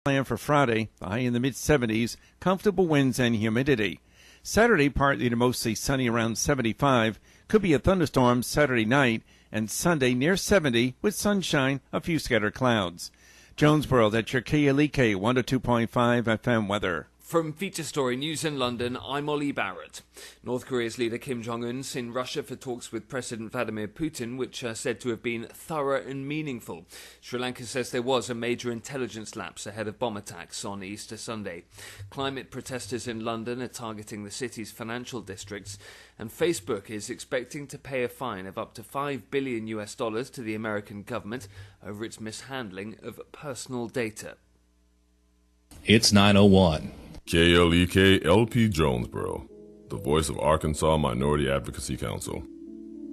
Plan for Friday, high in the mid-70s, comfortable winds and humidity. Saturday, partly to mostly sunny around 75. Could be a thunderstorm Saturday night, and Sunday near 70 with sunshine, a few scattered clouds. Jonesboro, that's your KLEK 102.5 FM weather. From Feature Story News in London, I'm Ollie Barrett. North Korea's leader Kim Jong-un's in Russia for talks with President Vladimir Putin, which are said to have been thorough and meaningful. Sri Lanka says there was a major intelligence lapse ahead of bomb attacks on Easter Sunday. Climate protesters in London are targeting the city's financial districts, and Facebook is expecting to pay a fine of up to $5 billion to the American government over its mishandling of personal data. It's 9:01. KLEK LP Jonesboro, the voice of Arkansas Minority Advocacy Council.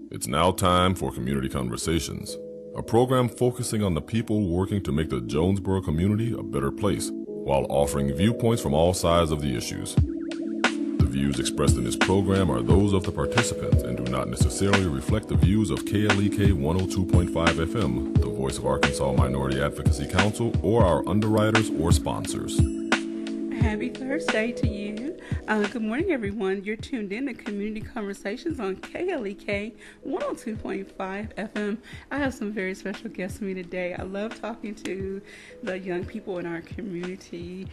It's now time for Community Conversations, a program focusing on the people working to make the Jonesboro community a better place, while offering viewpoints from all sides of the issues. The views expressed in this program are those of the participants and do not necessarily reflect the views of KLEK 102.5 FM, the voice of Arkansas Minority Advocacy Council, or our underwriters or sponsors. Happy Thursday to you. Good morning, everyone. You're tuned in to Community Conversations on KLEK 102.5 FM. I have some very special guests with me today. I love talking to the young people in our community.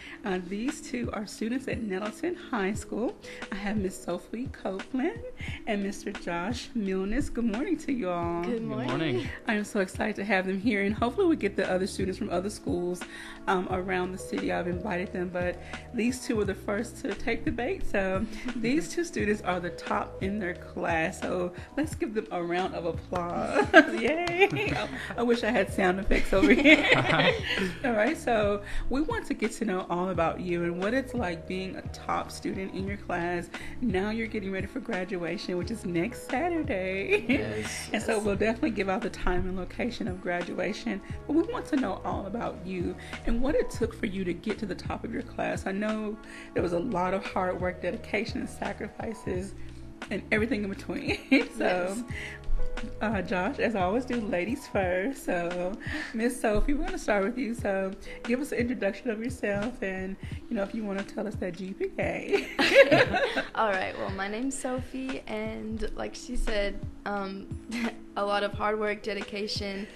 These two are students at Nettleton High School. I have Miss Sophie Copeland and Mr. Josh Milnes. Good morning to you all. Good morning. I am so excited to have them here, and hopefully we get the other students from other schools around the city. I've invited them, but these two were the first to take the bait. So these two students are the top in their class. So let's give them a round of applause. Yay! I wish I had sound effects over here. All right, so we want to get to know all about you and what it's like being a top student in your class. Now you're getting ready for graduation, which is next Saturday. Yes. And so we'll definitely give out the time and location of graduation. But we want to know all about you and what it took for you to get to the top of your class. I know there was a lot of hard work, dedication, and sacrifices, and everything in between. So, Josh, as I always do, ladies first. So, Miss Sophie, we're going to start with you. So, give us an introduction of yourself, and if you want to tell us that GPA. All right. Well, my name's Sophie, and like she said, a lot of hard work, dedication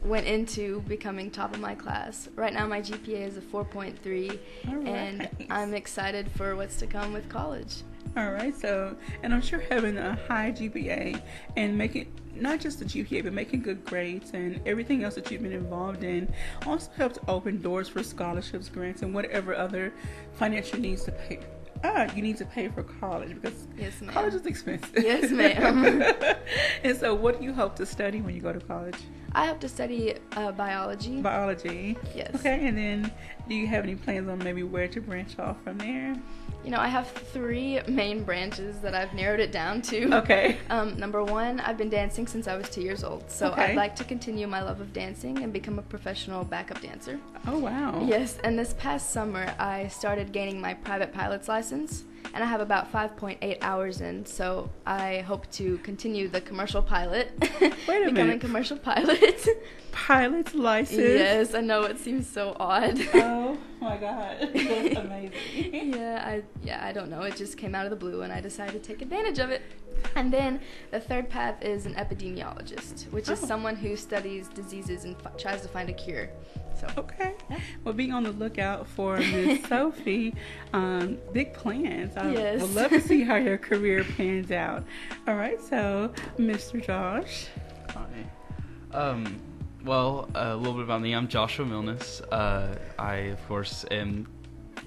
went into becoming top of my class. Right now, my GPA is a 4.3, and I'm excited for what's to come with college. All right, so, and I'm sure having a high GPA and making, not just the GPA, but making good grades and everything else that you've been involved in also helps open doors for scholarships, grants, and whatever other financial needs to pay. You need to pay for college because Yes, ma'am. college is expensive. Yes, ma'am. And so what do you hope to study when you go to college? I have to study biology. Biology. Yes. Okay, and then do you have any plans on maybe where to branch off from there? I have 3 main branches that I've narrowed it down to. Okay. Number 1, I've been dancing since I was 2 years old. So Okay. I'd like to continue my love of dancing and become a professional backup dancer. Oh, wow. Yes, and this past summer I started gaining my private pilot's license, and I have about 5.8 hours in, so I hope to continue the commercial pilot. Wait a Becoming minute. commercial pilot. Pilot's license? Yes, I know it seems so odd. Oh my God, that's amazing. I don't know. It just came out of the blue, and I decided to take advantage of it. And then the third path is an epidemiologist, which is someone who studies diseases and tries to find a cure. So Okay. Well, be on the lookout for Miss Sophie. Big plans. I Yes. would love to see how your career pans out. All right, so Mr. Josh. Hi. Well, a little bit about me. I'm Joshua Milnes. I, of course, am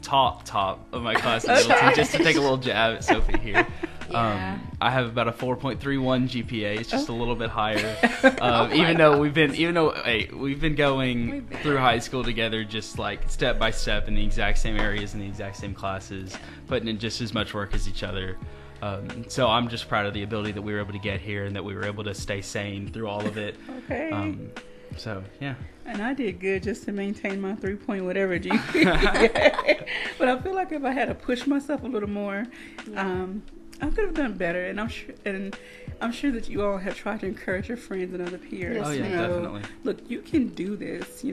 top of my class in Nettleton, just to take a little jab at Sophie here. Yeah. I have about a 4.31 GPA. It's just a little bit higher. Oh even though we've been going through high school together, just like step by step in the exact same areas in the exact same classes, putting in just as much work as each other. So I'm just proud of the ability that we were able to get here and that we were able to stay sane through all of it. Okay. So yeah. And I did good just to maintain my 3 whatever GPA. But I feel like if I had to push myself a little more, I could have done better. And I'm sure that you all have tried to encourage your friends and other peers. Yes, Oh yeah, ma'am. definitely. Look, you can do this.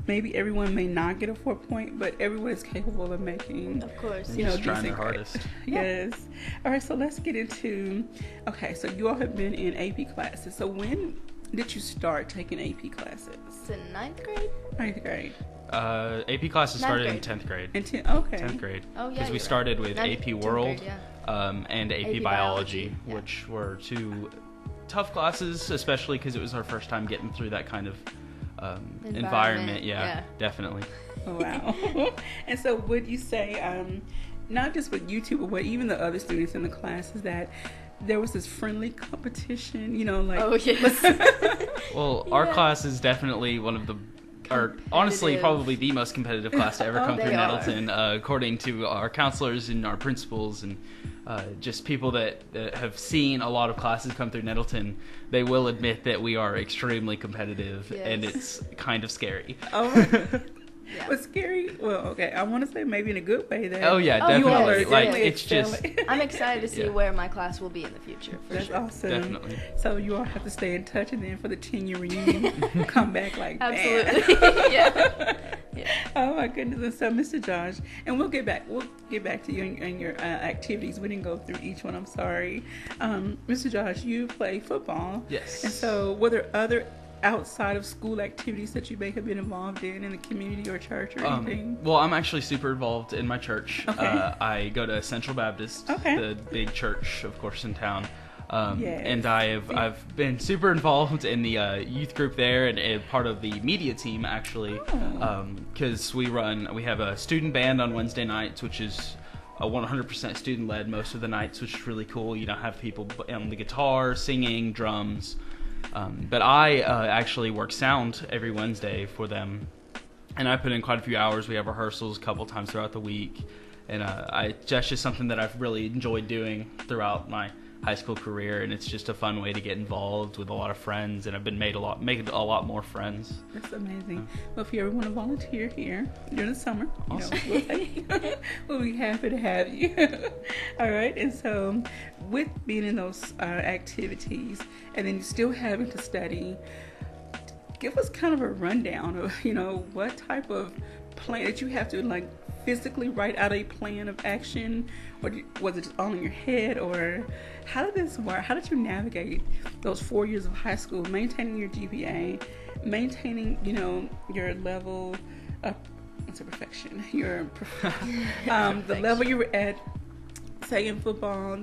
maybe everyone may not get a 4-point, but everyone is capable of making, Of course. you know, Just trying their decent grade. hardest. Yes. All right, so let's get into, okay, so you all have been in AP classes. So when did you start taking AP classes? It's in 9th grade? 9th grade. AP classes Ninth started in grade. 10th grade. Okay. 10th grade. Oh, yeah, Because we you're started right. with Ninth- AP 10th World grade, yeah. and AP AP Biology, yeah. which were two tough classes, especially because it was our first time getting through that kind of environment. Yeah, definitely. Wow. And so would you say, not just with you two, but even the other students in the class, is that there was this friendly competition, you know, like... Oh, yes. Well, our Yeah. class is definitely one of the, or honestly, Competitive. probably the most competitive class to ever Oh, come through they are. Nettleton, according to our counselors and our principals and just people that have seen a lot of classes come through Nettleton. They will admit that we are extremely competitive, and Yes. it's kind of scary. Oh, Yeah. but scary. Well, okay, I want to say maybe in a good way. That Oh yeah, Oh, you all definitely. are Like definitely it's just I'm excited to see Yeah. where my class will be in the future, for That's sure. awesome. definitely. So you all have to stay in touch, and then for the 10-year reunion, come back like bam. Absolutely. Yeah. Yeah. Oh my goodness! And so, Mr. Josh, and we'll get back to you and your activities. We didn't go through each one. I'm sorry, Mr. Josh. You play football. Yes. And so, were there other outside of school activities that you may have been involved in the community or church or anything? Well, I'm actually super involved in my church. Okay. I go to Central Baptist, Okay. the big church, of course, in town. Yes. And I've been super involved in the youth group there and part of the media team actually, Oh. because we have a student band on Wednesday nights, which is 100% student led most of the nights, which is really cool. You don't have people on the guitar, singing, drums. But I actually work sound every Wednesday for them, and I put in quite a few hours. We have rehearsals a couple times throughout the week, and that's just something that I've really enjoyed doing throughout my high school career, and it's just a fun way to get involved with a lot of friends, and I've been making a lot more friends. That's amazing. Well, if you ever want to volunteer here during the summer, Awesome. we'll be happy to have you. All right. And so, with being in those activities, and then still having to study, give us kind of a rundown of, what type of plan that you have to like physically write out a plan of action, or was it just all in your head, or how did this work? How did you navigate those 4 years of high school, maintaining your GPA, maintaining, your level of perfection, the level you were at, say in football,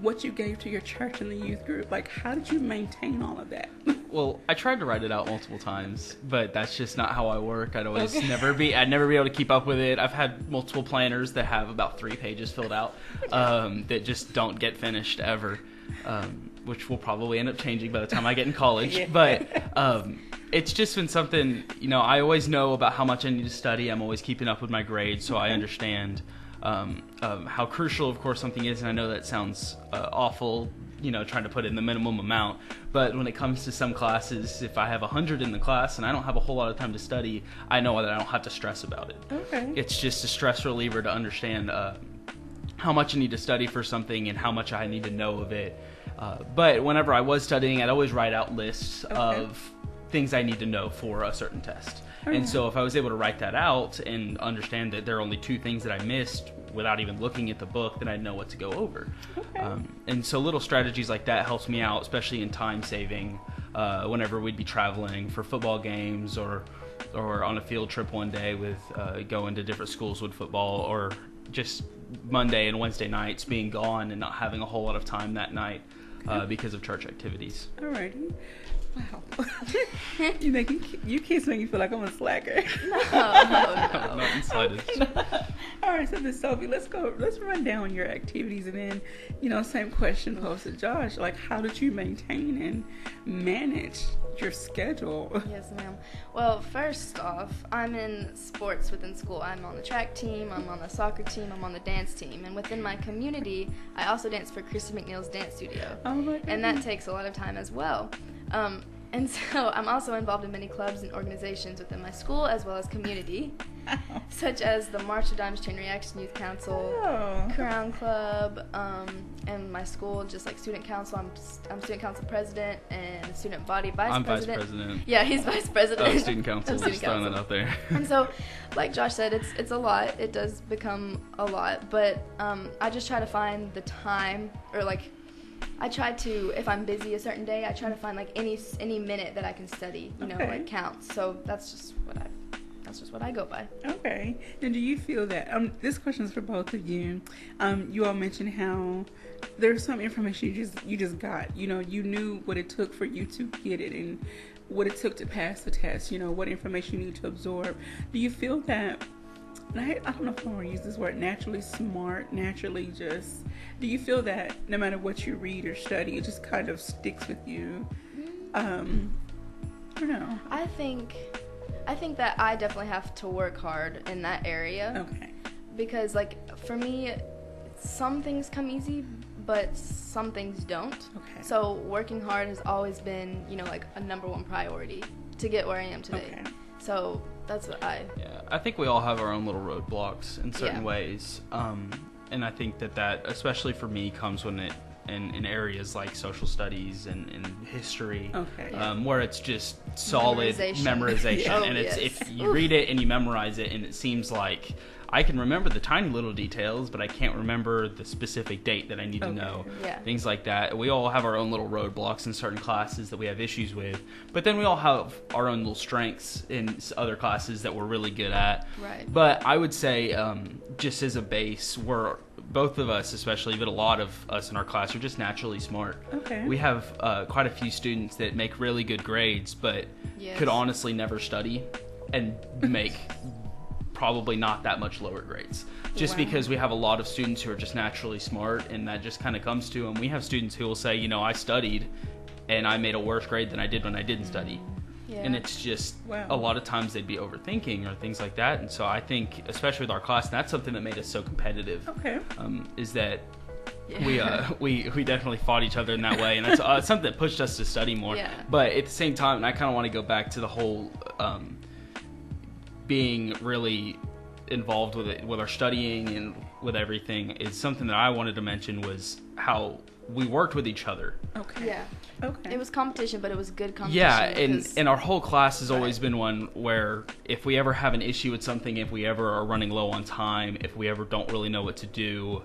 what you gave to your church and the youth group? Like, how did you maintain all of that? Well, I tried to write it out multiple times, but that's just not how I work. I'd never be able to keep up with it. I've had multiple planners that have about 3 pages filled out that just don't get finished ever, which will probably end up changing by the time I get in college. Yeah. But it's just been something, I always know about how much I need to study. I'm always keeping up with my grades, so I understand how crucial, of course, something is. And I know that sounds awful, trying to put in the minimum amount. But when it comes to some classes, if I have 100 in the class and I don't have a whole lot of time to study, I know that I don't have to stress about it. Okay. It's just a stress reliever to understand how much I need to study for something and how much I need to know of it. But whenever I was studying, I'd always write out lists of things I need to know for a certain test. And so if I was able to write that out and understand that there are only 2 things that I missed without even looking at the book, then I'd know what to go over. And so little strategies like that helps me out, especially in time saving, whenever we'd be traveling for football games or on a field trip one day with going to different schools with football, or just Monday and Wednesday nights being gone and not having a whole lot of time that night because of church activities. Alrighty. Wow. you kids make me feel like I'm a slacker. Not in the slightest. All right, so Miss Sophie, let's run down your activities, and then, same question posed to Josh. Like, how did you maintain and manage your schedule? Yes, ma'am. Well, first off, I'm in sports within school. I'm on the track team, I'm on the soccer team, I'm on the dance team. And within my community, I also dance for Christy McNeil's dance studio. Oh my goodness. And that takes a lot of time as well. And so I'm also involved in many clubs and organizations within my school as well as community. such as the March of Dimes Chain Reaction Youth Council, Crown Club, and my school, just like student council. I'm student council president and student body vice president. I'm vice president. Yeah, he's vice president. Of student council. Just throwing that out there. And so, like Josh said, it's a lot. It does become a lot, but I just try to find the time, or like, I try to, if I'm busy a certain day, I try to find like any minute that I can study, you know, like counts. So that's just what I go by. Okay. And do you feel that, this question is for both of you. You all mentioned how there's some information you just got, you know, you knew what it took for you to get it and what it took to pass the test, you know, what information you need to absorb. Do you feel that, I don't know if I want to use this word, naturally smart, naturally just, do you feel that no matter what you read or study, it just kind of sticks with you? I don't know. I think that I definitely have to work hard in that area. Okay. Because, like, for me, some things come easy, but some things don't. Okay. So working hard has always been, you know, like a number one priority to get where I am today. Okay. So that's what Yeah, I think we all have our own little roadblocks in certain ways. And I think that especially for me, comes when it in areas like social studies and history, where it's just solid memorization. And it's if you read it and you memorize it, and it seems like I can remember the tiny little details, but I can't remember the specific date that I need to know. Things like that. We all have our own little roadblocks in certain classes that we have issues with, but then we all have our own little strengths in other classes that we're really good at. Right. But I would say, just as a base, we're both of us, especially, but a lot of us in our class, are just naturally smart. Okay. We have quite a few students that make really good grades, but could honestly never study and make probably not that much lower grades, just because we have a lot of students who are just naturally smart, and that just kind of comes to them. We have students who will say, you know, I studied and I made a worse grade than I did when I didn't study. And it's just a lot of times they'd be overthinking or things like that. And so I think, especially with our class, and that's something that made us so competitive, is that we definitely fought each other in that way, and that's something that pushed us to study more. But at the same time, and I kind of want to go back to the whole being really involved with it, with our studying and with everything, is something that I wanted to mention, was how we worked with each other. It was competition, but it was good competition. Yeah, and our whole class has always been one where if we ever have an issue with something, if we ever are running low on time, if we ever don't really know what to do,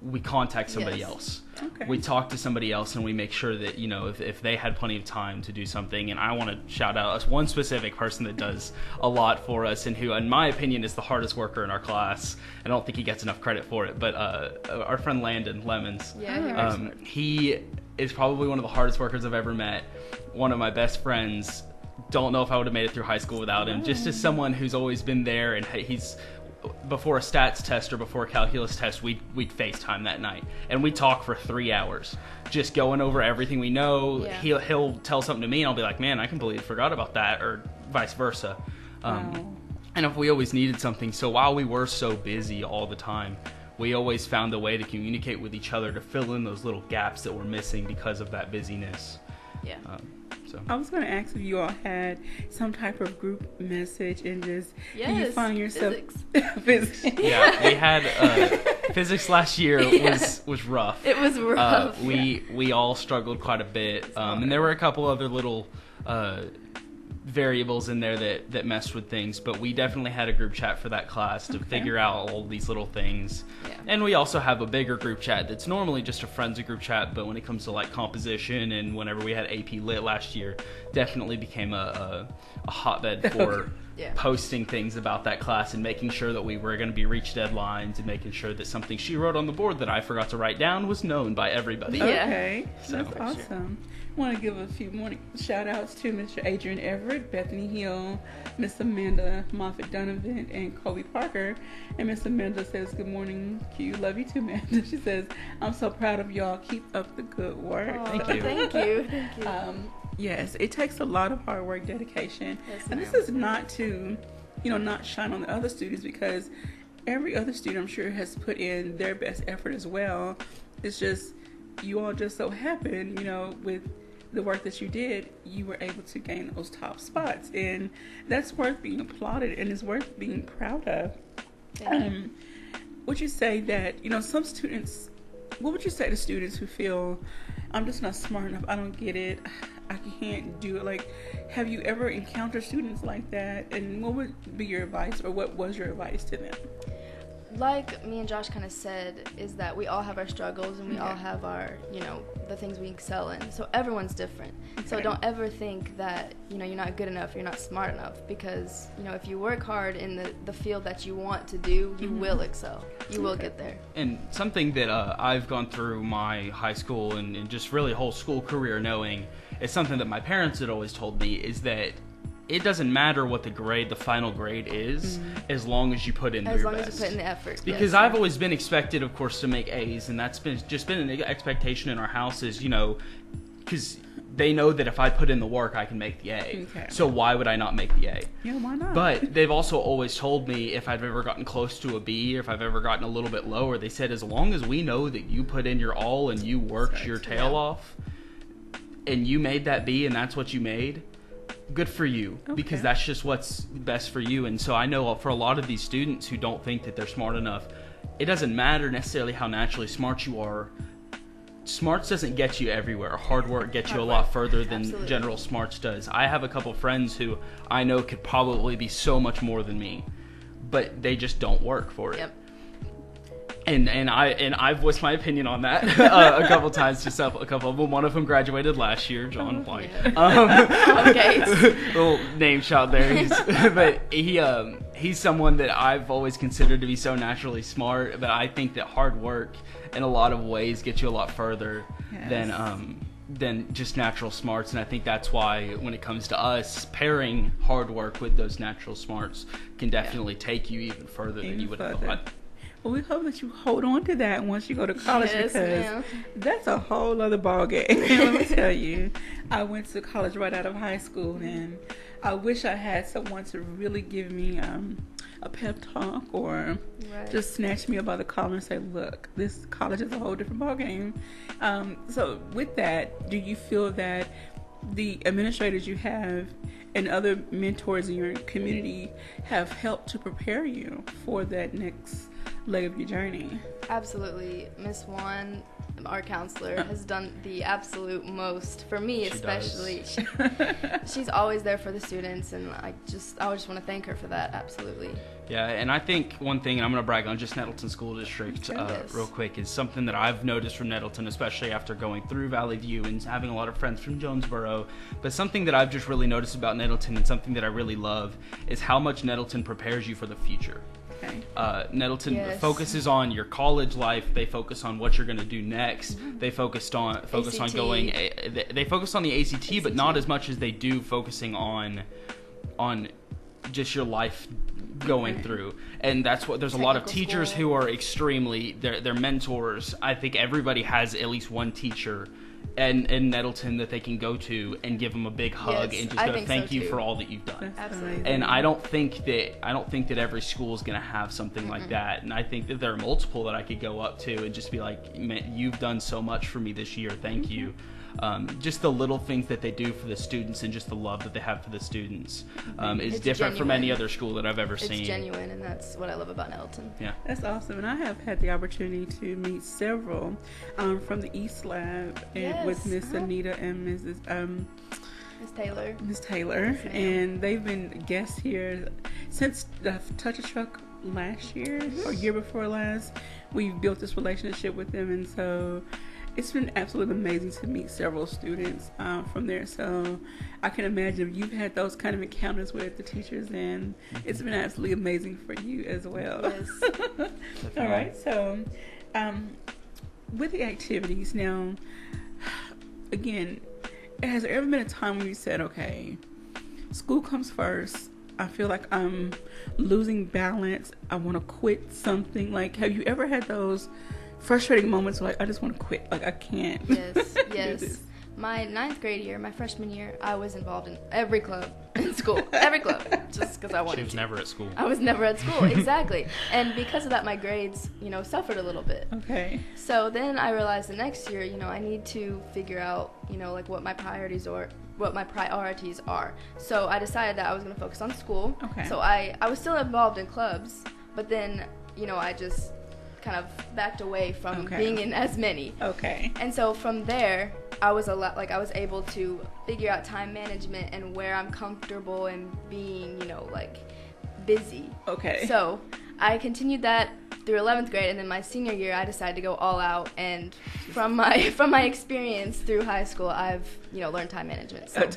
we contact somebody else. We talk to somebody else, and we make sure that, you know, if they had plenty of time to do something. And I want to shout out us one specific person that does a lot for us, and who, in my opinion, is the hardest worker in our class. I don't think he gets enough credit for it, but our friend Landon Lemons. He is probably one of the hardest workers I've ever met. One of my best friends. Don't know if I would have made it through high school without him. Just as someone who's always been there, and he's, before a stats test or before a calculus test, we'd FaceTime that night, and we'd talk for 3 hours, just going over everything we know. He'll tell something to me, and I'll be like, man, I completely forgot about that, or vice versa. And if we always needed something, so while we were so busy all the time, we always found a way to communicate with each other to fill in those little gaps that were missing because of that busyness. So I was going to ask if you all had some type of group message, and just do you find yourself physics. Yeah, we had physics last year was rough. It was rough. We all struggled quite a bit, and there were a couple other little variables in there that messed with things, but we definitely had a group chat for that class to figure out all these little things. And we also have a bigger group chat that's normally just a friends group chat, but when it comes to like composition, and whenever we had AP Lit last year, definitely became a hotbed for posting things about that class and making sure that we were going to be reach deadlines, and making sure that something she wrote on the board that I forgot to write down was known by everybody. That's awesome. I want to give a few more shout outs to Mr. Adrian Everett, Bethany Hill, Miss Amanda Moffitt Donovan, and Kobe Parker. And Miss Amanda says, good morning, Q. Love you too, Amanda. She says, I'm so proud of y'all. Keep up the good work. Thank you. Thank you. Yes, it takes a lot of hard work, dedication. And this is not to, not shine on the other students, because every other student, I'm sure, has put in their best effort as well. It's just, you all just so happen, with the work that you did, you were able to gain those top spots, and that's worth being applauded and is worth being proud of. Would you say that, some students, what would you say to students who feel, I'm just not smart enough, I don't get it, I can't do it? Like, have you ever encountered students like that, and what would be your advice, or what was your advice to them? Like me and Josh kind of said, is that we all have our struggles and we all have our, the things we excel in. So everyone's different. Okay. So don't ever think that, you're not good enough, you're not smart enough, because, if you work hard in the field that you want to do, you will excel. You will get there. And something that I've gone through my high school and just really whole school career knowing is something that my parents had always told me, is that it doesn't matter what the final grade is, as long as you put in your best. As long as you put in the effort. Because I've always been expected, of course, to make A's, and that's been an expectation in our house is, because they know that if I put in the work, I can make the A. Okay. So why would I not make the A? Yeah, why not? But they've also always told me if I've ever gotten close to a B, or if I've ever gotten a little bit lower, they said as long as we know that you put in your all and you worked your tail off, and you made that B and that's what you made, good for you, because that's just what's best for you. And so I know for a lot of these students who don't think that they're smart enough, it doesn't matter necessarily how naturally smart you are. Smarts doesn't get you everywhere. Hard work gets you a lot further than general smarts does. I have a couple friends who I know could probably be so much more than me, but they just don't work for it. Yep. And I've voiced my opinion on that a couple times to a couple of them. One of them graduated last year, John White. Yeah. Okay. Little name shout there. But he's someone that I've always considered to be so naturally smart. But I think that hard work in a lot of ways gets you a lot further than just natural smarts. And I think that's why when it comes to us, pairing hard work with those natural smarts can definitely take you even further than you would have thought. Well, we hope that you hold on to that once you go to college, because that's a whole other ball game. Let me tell you, I went to college right out of high school, and I wish I had someone to really give me a pep talk or just snatch me up by the collar and say, look, this college is a whole different ball game. So with that, do you feel that the administrators you have and other mentors in your community have helped to prepare you for that next leg of your journey? Absolutely. Miss Juan, our counselor, has done the absolute most for me, especially. She's always there for the students, and I just want to thank her for that. Absolutely. Yeah, and I think one thing, and I'm going to brag on just Nettleton School District real quick, is something that I've noticed from Nettleton, especially after going through Valley View and having a lot of friends from Jonesboro. But something that I've just really noticed about Nettleton, and something that I really love, is how much Nettleton prepares you for the future. Nettleton focuses on your college life. They focus on what you're going to do next. They focus on going. They focus on the ACT, but not as much as they do focusing on just your life going through. And that's what there's a lot of teachers who are extremely they're mentors. I think everybody has at least one teacher in Nettleton that they can go to and give them a big hug and just go, thank you for all that you've done. Absolutely. And I don't think that every school is going to have something like that. And I think that there are multiple that I could go up to and just be like, man, you've done so much for me this year. Thank you. Just the little things that they do for the students and just the love that they have for the students is different from any other school that I've ever seen. It's genuine, and that's what I love about Nettleton. Yeah, that's awesome. And I have had the opportunity to meet several from the East Lab and with Miss Anita and Miss Taylor, and they've been guests here since the Touch a Truck last year or year before last. We've built this relationship with them, and so it's been absolutely amazing to meet several students from there. So I can imagine you've had those kind of encounters with the teachers, and it's been absolutely amazing for you as well. Yes. All right. So with the activities now, again, has there ever been a time when you said, okay, school comes first, I feel like I'm losing balance, I want to quit something? Like, have you ever had those frustrating moments where, like, I just want to quit, like, I can't? Yes. My 9th grade year, my freshman year, I was involved in every club in in school. Every club. Just because I wanted to. She was never at school. I was never at school, exactly. And because of that, my grades, suffered a little bit. Okay. So then I realized the next year, I need to figure out, like what my priorities are. So I decided that I was going to focus on school. Okay. So I was still involved in clubs, but then, I just kind of backed away from being in as many. Okay. And so from there, I was able to figure out time management and where I'm comfortable and being, busy. Okay. So I continued that through 11th grade, and then my senior year, I decided to go all out. And from my experience through high school, I've learned time management. So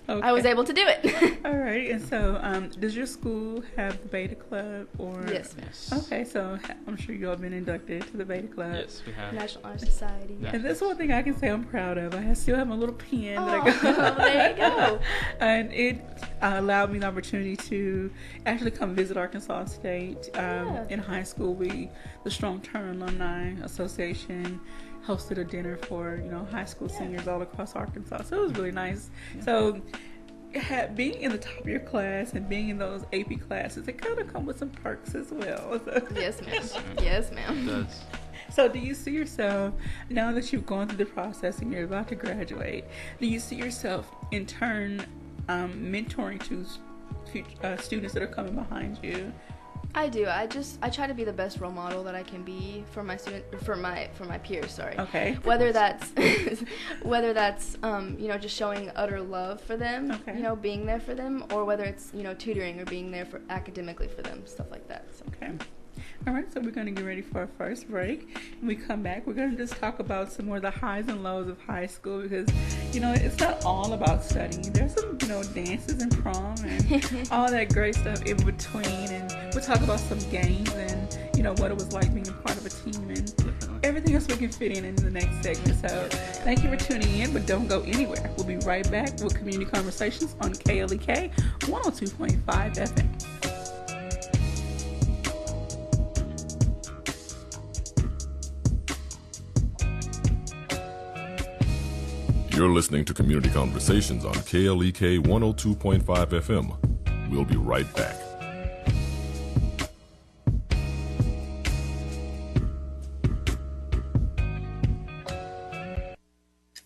I was able to do it. All right. And so, does your school have the Beta Club or? Yes. Okay, so I'm sure you all been inducted to the Beta Club. Yes, we have. National Honor Society. And that's one thing I can say I'm proud of. I still have my little pen that I Oh, there you go. And it allowed me the opportunity to actually come visit Arkansas State. In high school, the Strong Turn Alumni Association hosted a dinner for high school seniors all across Arkansas. So it was really nice. Yeah. So being in the top of your class and being in those AP classes, it kind of comes with some perks as well. So. Yes, ma'am. Yes, ma'am. It does. So do you see yourself, now that you've gone through the process and you're about to graduate, do you see yourself in turn mentoring to students that are coming behind you? I do. I try to be the best role model that I can be for my peers. Sorry. Okay. Whether that's just showing utter love for them, okay. Being there for them, or whether it's tutoring or being there for academically for them, stuff like that. So. Okay. All right, so we're going to get ready for our first break. When we come back, we're going to just talk about some more of the highs and lows of high school because, it's not all about studying. There's some, dances and prom and all that great stuff in between. And we'll talk about some games and, what it was like being a part of a team and everything else we can fit in the next segment. So thank you for tuning in, but don't go anywhere. We'll be right back with Community Conversations on KLEK 102.5 FM. You're listening to Community Conversations on KLEK 102.5 FM. We'll be right back.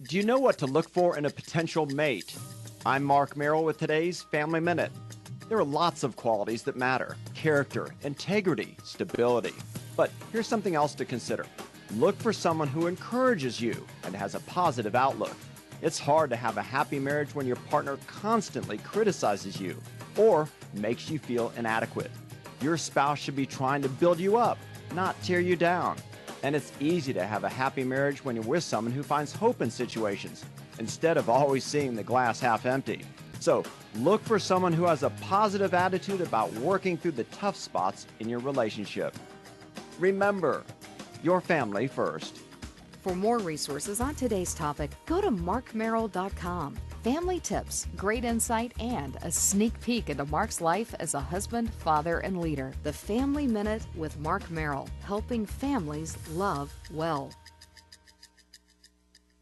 Do you know what to look for in a potential mate? I'm Mark Merrill with today's Family Minute. There are lots of qualities that matter: character, integrity, stability. But here's something else to consider. Look for someone who encourages you and has a positive outlook. It's hard to have a happy marriage when your partner constantly criticizes you or makes you feel inadequate. Your spouse should be trying to build you up, not tear you down. And it's easy to have a happy marriage when you're with someone who finds hope in situations instead of always seeing the glass half empty. So look for someone who has a positive attitude about working through the tough spots in your relationship. Remember, your family first. For more resources on today's topic, go to markmerrill.com. Family tips, great insight, and a sneak peek into Mark's life as a husband, father, and leader. The Family Minute with Mark Merrill, helping families love well.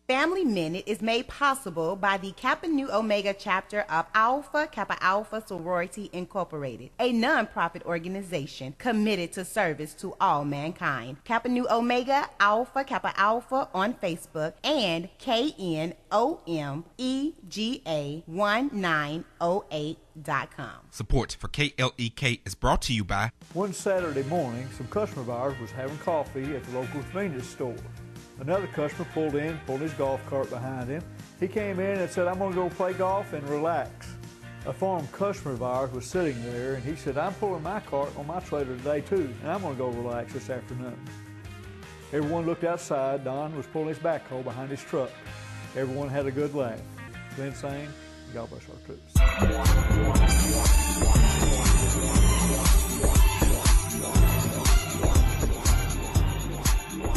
Family Minute is made possible by the Kappa Nu Omega chapter of Alpha Kappa Alpha Sorority Incorporated, a non-profit organization committed to service to all mankind. Kappa Nu Omega Alpha Kappa Alpha on Facebook and KNOMEGA1908.com. Support for KLEK is brought to you by... One Saturday morning, some customer of ours was having coffee at the local convenience store. Another customer pulled his golf cart behind him. He came in and said, "I'm going to go play golf and relax." A former customer of ours was sitting there, and he said, "I'm pulling my cart on my trailer today too, and I'm going to go relax this afternoon." Everyone looked outside. Don was pulling his backhoe behind his truck. Everyone had a good laugh. Then saying, "God bless our troops."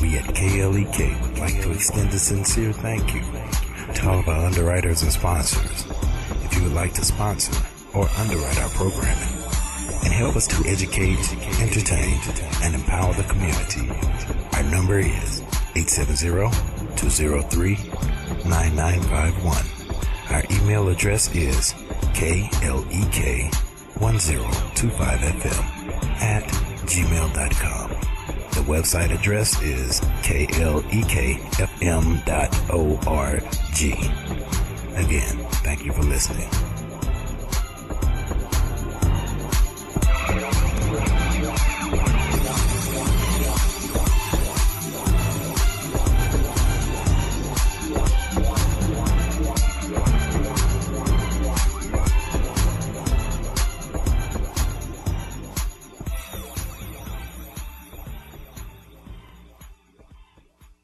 We at KLEK would like to extend a sincere thank you to all of our underwriters and sponsors. If you would like to sponsor or underwrite our programming and help us to educate, entertain, and empower the community, our number is 870-203-9951. Our email address is KLEK1025FM at gmail.com. The website address is klekfm.org. Again, thank you for listening.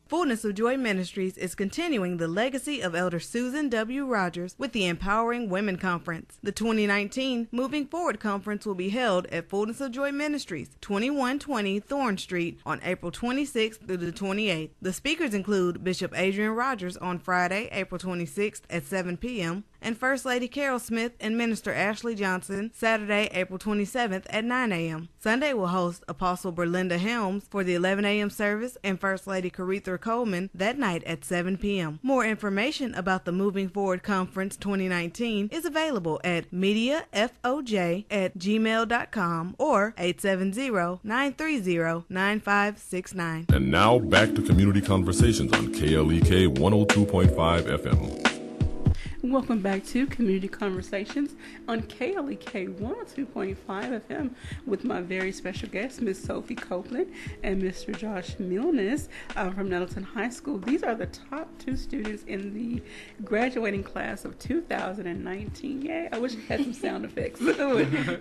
Fullness of Joy Ministries is continuing the legacy of Elder Susan W. Rogers with the Empowering Women Conference. The 2019 Moving Forward Conference will be held at Fullness of Joy Ministries, 2120 Thorn Street, on April 26th through the 28th. The speakers include Bishop Adrian Rogers on Friday, April 26th at 7 p.m., and First Lady Carol Smith and Minister Ashley Johnson Saturday, April 27th at 9 a.m. Sunday will host Apostle Berlinda Helms for the 11 a.m. service and First Lady Caretha Coleman that night at 7 p.m. More information about the Moving Forward Conference 2019 is available at mediafoj@gmail.com or 870-930-9569. And now back to Community Conversations on KLEK 102.5 FM. Welcome back to Community Conversations on KLEK 102.5 FM with my very special guests, Miss Sophie Copeland and Mr. Josh Milnes from Nettleton High School. These are the top two students in the graduating class of 2019. Yay! I wish I had some sound effects.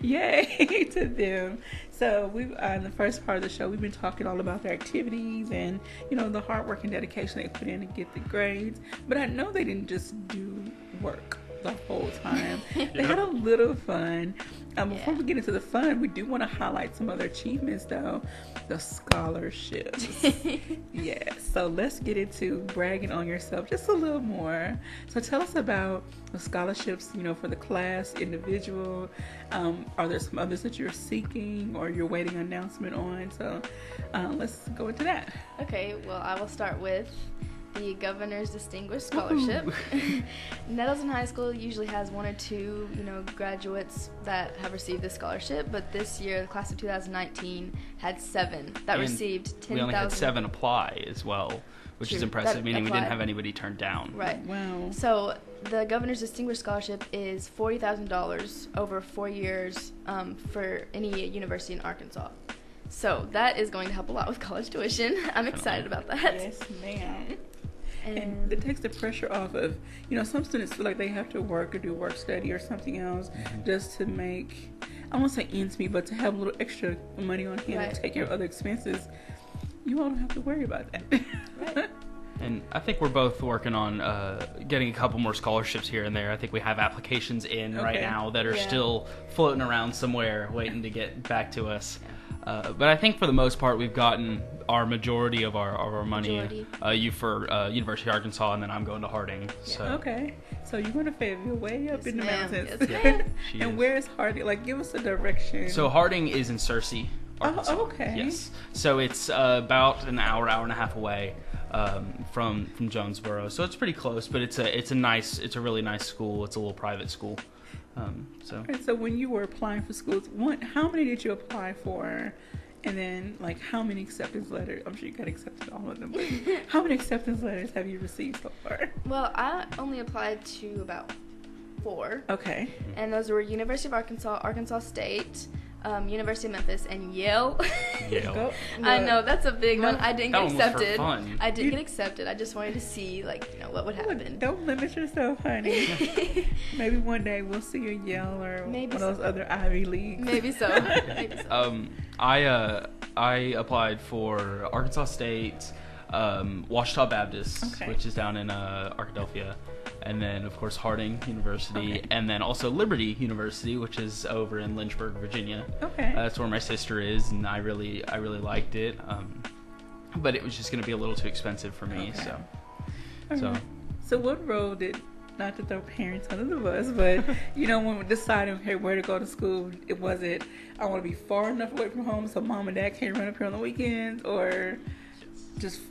Yay to them. So we in the first part of the show, we've been talking all about their activities and, the hard work and dedication they put in to get the grades. But I know they didn't just do work the whole time. They had a little fun. Before we get into the fun, we do want to highlight some other achievements, though. The scholarships. Yeah, so let's get into bragging on yourself just a little more. So tell us about the scholarships, for the class, individual. Are there some others that you're seeking or you're waiting an announcement on? So let's go into that. Okay, well, I will start with the Governor's Distinguished Scholarship. Nettleton High School usually has one or two, graduates that have received this scholarship, but this year, the class of 2019 had 7 that received 10,000. We only had 7 apply as well, which is impressive, meaning we didn't have anybody turned down. Right. Wow. So the Governor's Distinguished Scholarship is $40,000 over 4 years for any university in Arkansas. So that is going to help a lot with college tuition. I'm excited about that. Yes, ma'am. And it takes the pressure off of, some students feel like they have to work or do work study or something else just to make, I won't say ends meet, but to have a little extra money on hand to take care of other expenses. You all don't have to worry about that. Right. And I think we're both working on getting a couple more scholarships here and there. I think we have applications in right now that are still floating around somewhere waiting to get back to us. But I think for the most part, we've gotten our majority of our money. You for University of Arkansas, and then I'm going to Harding. So. Okay. So you're going to Fayetteville, way up in the mountains. Yes, and where's Harding? Give us a direction. So Harding is in Searcy, Arkansas. Oh, okay. Yes. So it's about an hour and a half away from Jonesboro. So it's pretty close, but it's a really nice school. It's a little private school. So. Right, so when you were applying for schools, how many did you apply for? And then, how many acceptance letters? I'm sure you got accepted all of them, but how many acceptance letters have you received so far? Well, I only applied to about 4. Okay. And those were University of Arkansas, Arkansas State, University of Memphis, and Yale. Yale. I know, that's a big one. I didn't get accepted. For fun. I did get accepted. I just wanted to see, what would happen. Don't limit yourself, honey. Maybe one day we'll see you at Yale or one of those other Ivy Leagues. Maybe so. I applied for Arkansas State, Ouachita Baptist, which is down in Arkadelphia, and then of course Harding University, and then also Liberty University, which is over in Lynchburg, Virginia. Okay. That's where my sister is, and I really liked it, but it was just going to be a little too expensive for me. Okay. So what role did, not to throw parents under the bus, but when we're deciding where to go to school, was it I want to be far enough away from home so mom and dad can't run up here on the weekends, or just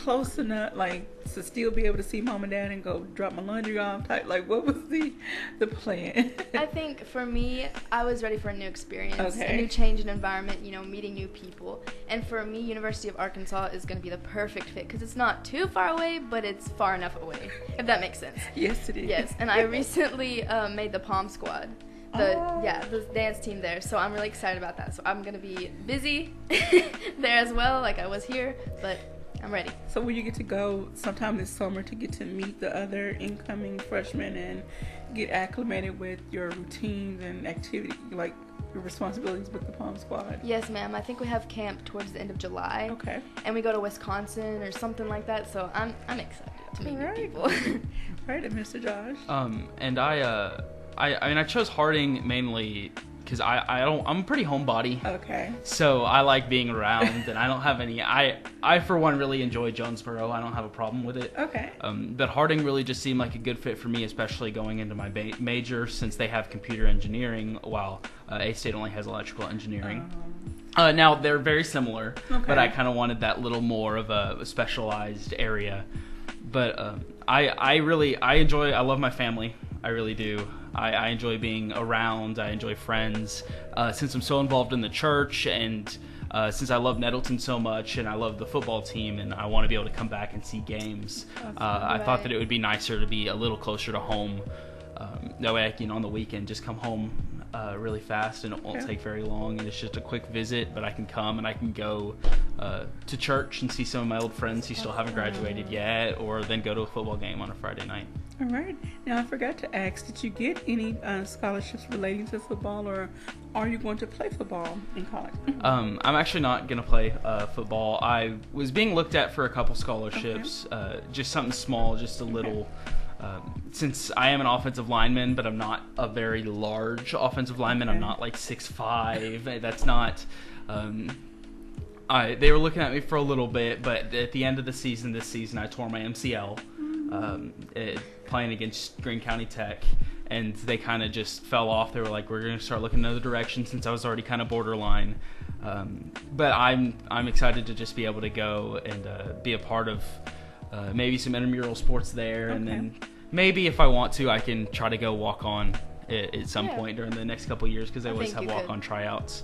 close enough, like, to still be able to see mom and dad and go drop my laundry off type? Like, what was the plan? I think for me, I was ready for a new experience, Okay. a new change in environment, you know, meeting new people. And for me, University of Arkansas is going to be the perfect fit because it's not too far away, but it's far enough away, if that makes sense. Yes, it is. Yes, and I recently made the Pom Squad. The dance team there, so I'm really excited about that. So I'm gonna be busy there as well, like I was here, but I'm ready. So will you get to go sometime this summer to get to meet the other incoming freshmen and get acclimated with your routines and activity, like your responsibilities with the Pom Squad? Yes, ma'am. I think we have camp towards the end of July. Okay. And we go to Wisconsin or something like that, so I'm excited to meet new people. All right, and Mr. Josh. And I mean, I chose Harding mainly because I'm a pretty homebody. Okay. So I like being around, and I don't have any. I for one really enjoy Jonesboro. I don't have a problem with it. Okay. But Harding really just seemed like a good fit for me, especially going into my major since they have computer engineering, while A-State only has electrical engineering. Now they're very similar, but I kind of wanted that little more of a specialized area. But I love my family. I really do. I enjoy being around. I enjoy friends. Since I'm so involved in the church, and since I love Nettleton so much, and I love the football team, and I want to be able to come back and see games, I thought that it would be nicer to be a little closer to home. That way I can, on the weekend, just come home really fast, and it won't take very long, and it's just a quick visit, but I can come and I can go to church and see some of my old friends who still haven't graduated yet, or then go to a football game on a Friday night. All right. Now, I forgot to ask, did you get any scholarships relating to football, or are you going to play football in college? I'm actually not going to play football. I was being looked at for a couple scholarships, just something small, just a little. Since I am an offensive lineman, but I'm not a very large offensive lineman. I'm not like 6'5". That's not... they were looking at me for a little bit, but at the end of this season, I tore my MCL playing against Greene County Tech, and they kind of just fell off. They were like, we're going to start looking in another direction, since I was already kind of borderline. But I'm excited to just be able to go and be a part of maybe some intramural sports there, and then maybe if I want to, I can try to go walk on at some point during the next couple of years, because they always have walk on tryouts,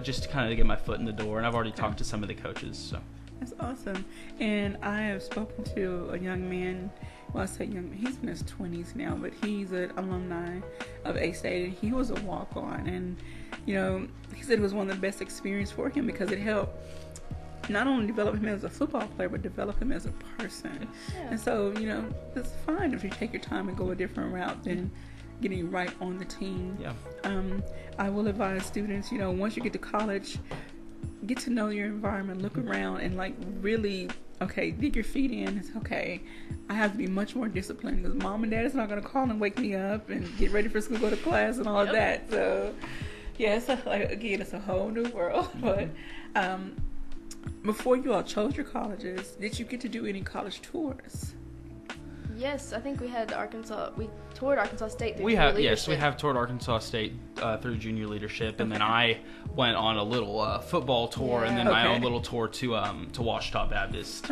just to kind of get my foot in the door. And I've already talked to some of the coaches. So that's awesome. And I have spoken to a young man. Well, I say young, he's in his 20s now, but he's an alumni of A-State, and he was a walk-on, and you know, he said it was one of the best experiences for him because it helped not only develop him as a football player, but develop him as a person. And so, you know, it's fine if you take your time and go a different route than getting right on the team. I will advise students, you know, once you get to college, get to know your environment, look around, and like really, dig your feet in. It's I have to be much more disciplined, because mom and dad is not going to call and wake me up and get ready for school, go to class, and all of that. So, it's it's a whole new world. But before you all chose your colleges, did you get to do any college tours? Yes, I think we had Arkansas. We toured Arkansas State through we junior have leadership. we have toured Arkansas State through junior leadership, and then I went on a little football tour, and then my own little tour to Washita Baptist.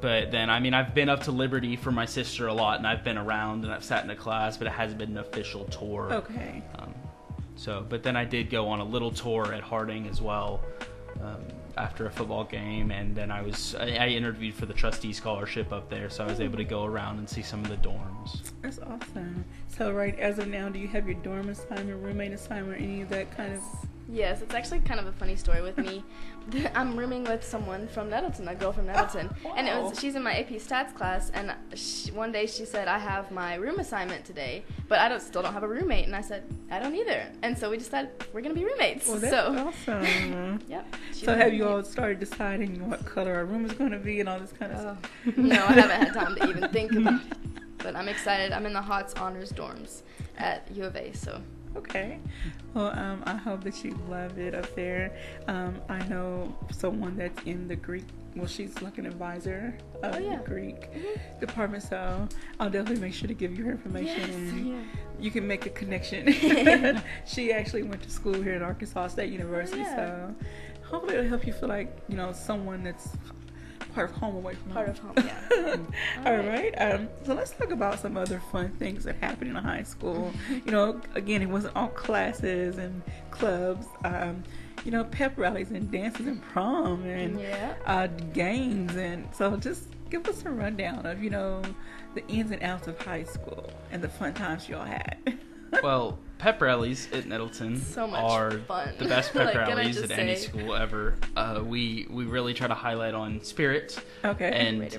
But then, I mean, I've been up to Liberty for my sister a lot, and I've been around and I've sat in a class, but it hasn't been an official tour. But then I did go on a little tour at Harding as well. After a football game, and then I interviewed for the trustee scholarship up there, so I was able to go around and see some of the dorms. That's awesome. So right as of now, do you have your dorm assignment, roommate assignment, or any of that kind of? Yes, it's actually kind of a funny story with me. I'm rooming with someone from Nettleton, a girl from Nettleton, and she's in my AP Stats class. And one day she said, "I have my room assignment today, but I still don't have a roommate." And I said, "I don't either." And so we decided we're gonna be roommates. Well, that's awesome. Yep. So have you all started deciding what color our room is going to be and all this kind of stuff? No, I haven't had time to even think about it. But I'm excited. I'm in the HOTS honors dorms at U of A. So. Okay. Well, I hope that you love it up there. I know someone that's in the Greek. Well, she's like an advisor of the Greek department, so I'll definitely make sure to give you her information, and you can make a connection. She actually went to school here at Arkansas State University, so hopefully it'll help you feel like, you know, someone that's part of home away from Part home. of home, yeah. All right. So let's talk about some other fun things that happened in high school. Again, it wasn't all classes and clubs. Pep rallies and dances and prom and games. And so just give us a rundown of, the ins and outs of high school and the fun times y'all had. Well, pep rallies at Nettleton are fun. the best pep Like, rallies at any school ever. We really try to highlight on spirit and